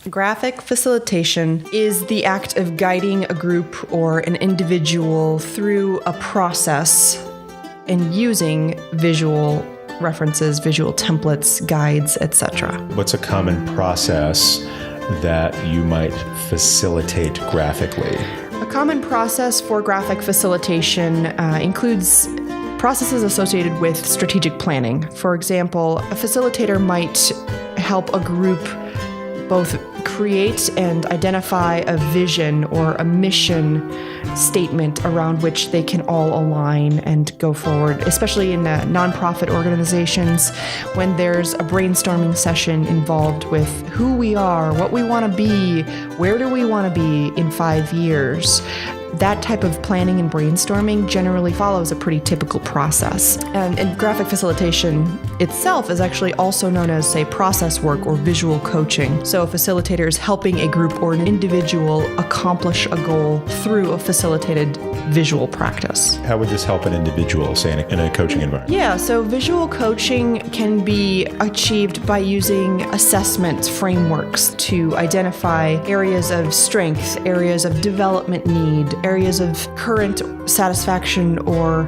Graphic facilitation is the act of guiding a group or an individual through a process and using visual references, visual templates, guides, etc. What's a common process that you might facilitate graphically? A common process for graphic facilitation includes processes associated with strategic planning. For example, a facilitator might help a group both create and identify a vision or a mission statement around which they can all align and go forward, especially in nonprofit organizations when there's a brainstorming session involved with who we are, what we want to be, where do we want to be in 5 years. That type of planning and brainstorming generally follows a pretty typical process. And graphic facilitation itself is actually also known as, say, process work or visual coaching. So a facilitator is helping a group or an individual accomplish a goal through a facilitated visual practice. How would this help an individual, say, in a coaching environment? Yeah, so visual coaching can be achieved by using assessment frameworks to identify areas of strength, areas of development need, areas of current satisfaction, or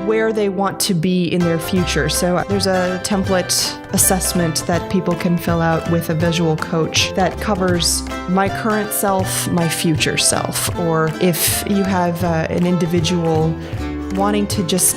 where they want to be in their future. So there's a template assessment that people can fill out with a visual coach that covers my current self, my future self. Or if you have an individual wanting to just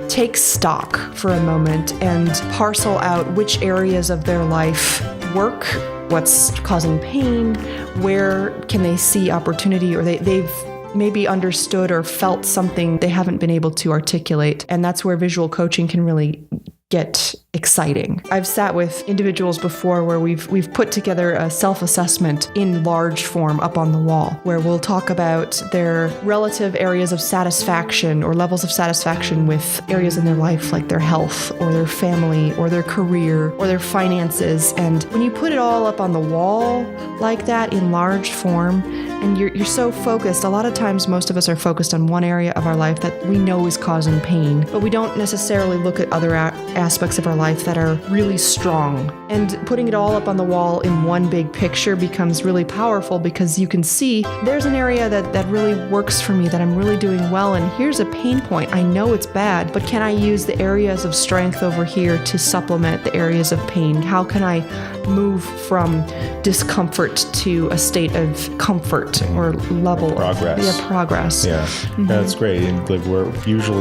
take stock for a moment and parcel out which areas of their life work, what's causing pain, where can they see opportunity, or they've maybe understood or felt something they haven't been able to articulate. And that's where visual coaching can really get exciting. I've sat with individuals before where we've put together a self-assessment in large form up on the wall, where we'll talk about their relative areas of satisfaction or levels of satisfaction with areas in their life, like their health or their family or their career or their finances. And when you put it all up on the wall like that in large form, and you're so focused, a lot of times most of us are focused on one area of our life that we know is causing pain, but we don't necessarily look at other aspects of our life that are really strong. And putting it all up on the wall in one big picture becomes really powerful, because you can see there's an area that really works for me, that I'm really doing well, and here's a pain point. I know it's bad, but can I use the areas of strength over here to supplement the areas of pain? How can I move from discomfort to a state of comfort or level progress? Progress. Yeah, that's great. And like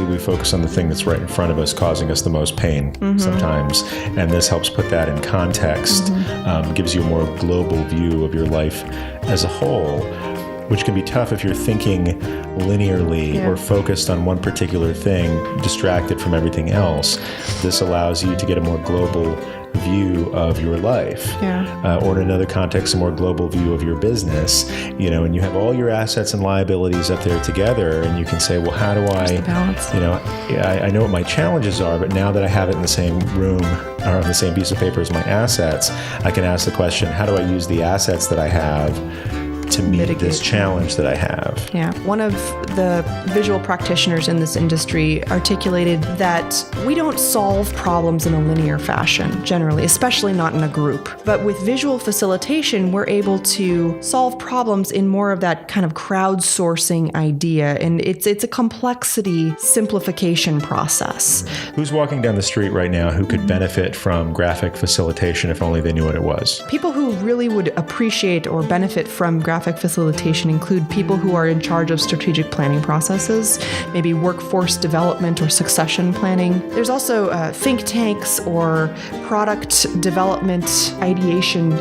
we focus on the thing that's right in front of us, causing us the most pain sometimes, and this helps put that in context. Gives you a more global view of your life as a whole, which can be tough if you're thinking linearly or focused on one particular thing, distracted from everything else. This allows you to get a more global view of your life, or in another context, a more global view of your business, and you have all your assets and liabilities up there together, and you can say, well, how do I, I know what my challenges are, but now that I have it in the same room or on the same piece of paper as my assets, I can ask the question, how do I use the assets that I have to meet this challenge that I have? Yeah. One of the visual practitioners in this industry articulated that we don't solve problems in a linear fashion, generally, especially not in a group. But with visual facilitation, we're able to solve problems in more of that kind of crowdsourcing idea. And it's a complexity simplification process. Who's walking down the street right now who could benefit from graphic facilitation if only they knew what it was? People who really would appreciate or benefit from graphic facilitation include people who are in charge of strategic planning processes, maybe workforce development or succession planning. There's also think tanks or product development ideation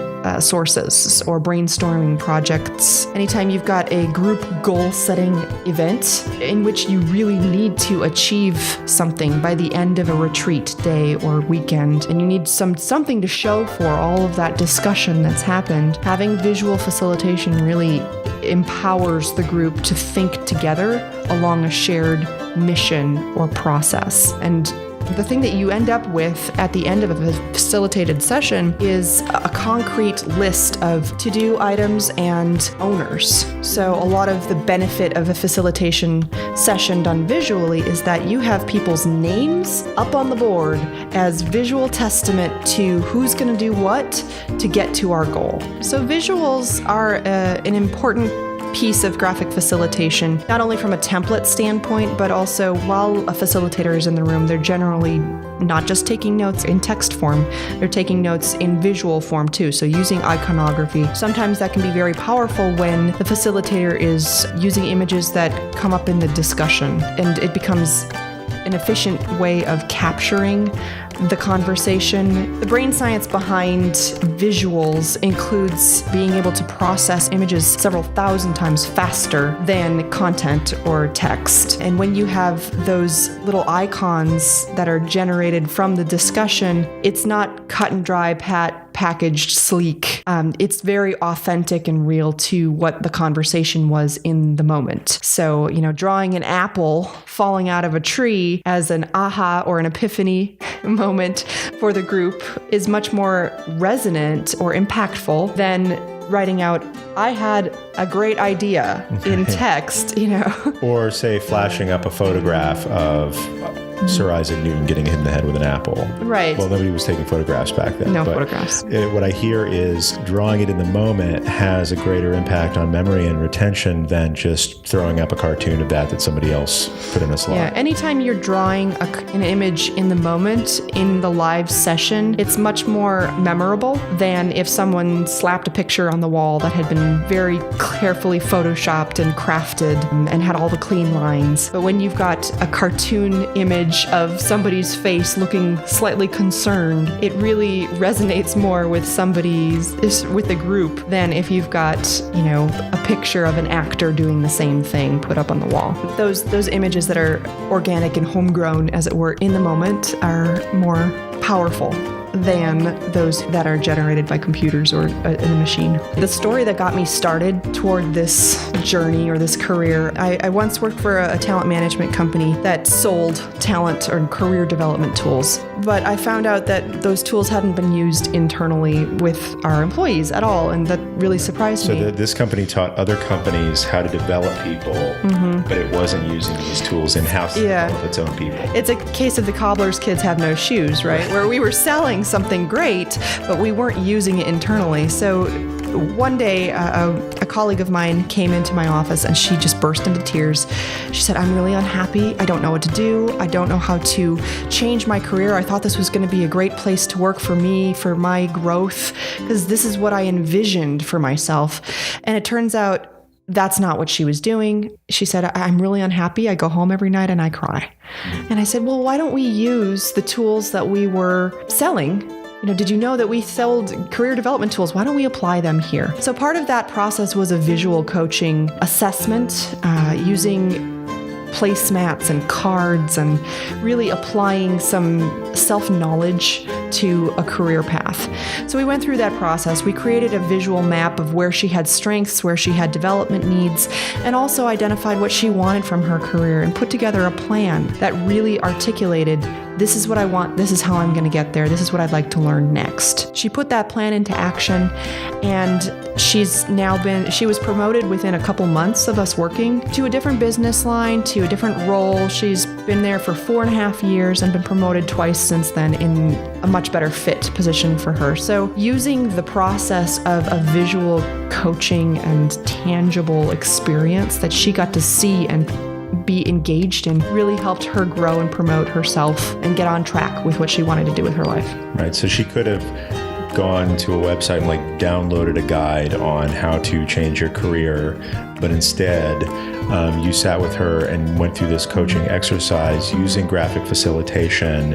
sources or brainstorming projects. Anytime you've got a group goal-setting event in which you really need to achieve something by the end of a retreat day or weekend, and you need something to show for all of that discussion that's happened, having visual facilitation really empowers the group to think together along a shared mission or process. And The thing that you end up with at the end of a facilitated session is a concrete list of to-do items and owners. So a lot of the benefit of a facilitation session done visually is that you have people's names up on the board as visual testament to who's going to do what to get to our goal. So visuals are an important piece of graphic facilitation, not only from a template standpoint, but also while a facilitator is in the room, they're generally not just taking notes in text form, they're taking notes in visual form too. So using iconography, sometimes that can be very powerful when the facilitator is using images that come up in the discussion, and it becomes an efficient way of capturing the conversation. The brain science behind visuals includes being able to process images several thousand times faster than content or text. And when you have those little icons that are generated from the discussion, it's not cut and dry, packaged, sleek. It's very authentic and real to what the conversation was in the moment. So, drawing an apple falling out of a tree as an aha or an epiphany moment for the group is much more resonant or impactful than writing out, I had a great idea in text, Or say flashing up a photograph of Sir Isaac Newton getting hit in the head with an apple. Right. Well, nobody was taking photographs back then. No photographs. What I hear is drawing it in the moment has a greater impact on memory and retention than just throwing up a cartoon of that somebody else put in a slide. Yeah, anytime you're drawing an image in the moment in the live session, it's much more memorable than if someone slapped a picture on the wall that had been very carefully photoshopped and crafted and had all the clean lines. But when you've got a cartoon image of somebody's face looking slightly concerned, it really resonates more with with the group than if you've got, a picture of an actor doing the same thing put up on the wall. Those images that are organic and homegrown, as it were, in the moment are more powerful than those that are generated by computers or in a machine. The story that got me started toward this journey or this career, I once worked for a talent management company that sold talent or career development tools. But I found out that those tools hadn't been used internally with our employees at all, and that really surprised me. So this company taught other companies how to develop people, but it wasn't using these tools in-house to develop its own people. It's a case of the cobbler's kids have no shoes, right? Where we were selling something great, but we weren't using it internally. So one day, a colleague of mine came into my office and she just burst into tears. She said, I'm really unhappy. I don't know what to do. I don't know how to change my career. I thought this was going to be a great place to work for me, for my growth, because this is what I envisioned for myself. And it turns out that's not what she was doing. She said, I'm really unhappy. I go home every night and I cry. And I said, well, why don't we use the tools that we were selling? Did you know that we sold career development tools? Why don't we apply them here? So part of that process was a visual coaching assessment using placemats and cards and really applying some self-knowledge to a career path. So we went through that process. We created a visual map of where she had strengths, where she had development needs, and also identified what she wanted from her career and put together a plan that really articulated, this is what I want, this is how I'm going to get there, this is what I'd like to learn next. She put that plan into action, and she was promoted within a couple months of us working to a different business line, to a different role. She's been there for 4.5 years and been promoted twice since then in a much better fit position for her. So using the process of a visual coaching and tangible experience that she got to see and be engaged in really helped her grow and promote herself and get on track with what she wanted to do with her life. Right. So she could have gone to a website and downloaded a guide on how to change your career, but instead you sat with her and went through this coaching exercise using graphic facilitation,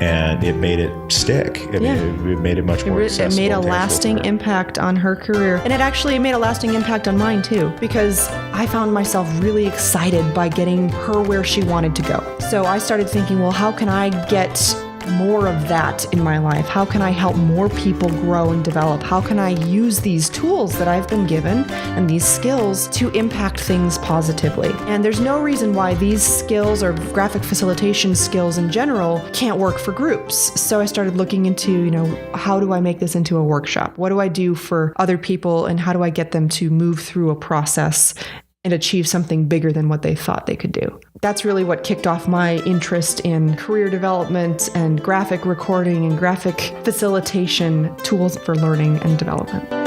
and it made it stick. It made it much more accessible. It made a lasting impact on her career. And it actually made a lasting impact on mine too, because I found myself really excited by getting her where she wanted to go. So I started thinking, well, how can I get more of that in my life? How can I help more people grow and develop? How can I use these tools that I've been given and these skills to impact things positively? And there's no reason why these skills or graphic facilitation skills in general can't work for groups. So I started looking into, how do I make this into a workshop? What do I do for other people, and how do I get them to move through a process and achieve something bigger than what they thought they could do? That's really what kicked off my interest in career development and graphic recording and graphic facilitation tools for learning and development.